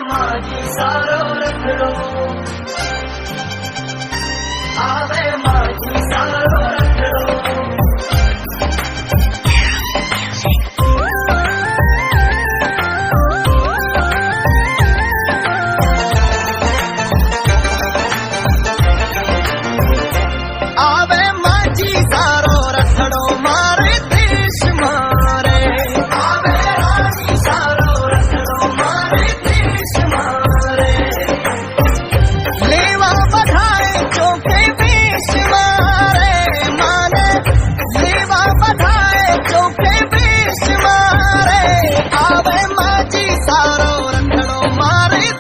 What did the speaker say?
माझी सारो रखड़ो आवे माझी सारो रखड़ो आवे माझी सारो रखड़ो मारे देश मारे आवे रानी सारो रखड़ो मारे देश मारे लेवा बधाए चौके बेश मारे माने लेवा बधाए चौके बेश मारे आवे माझी सारो रखड़ो मारे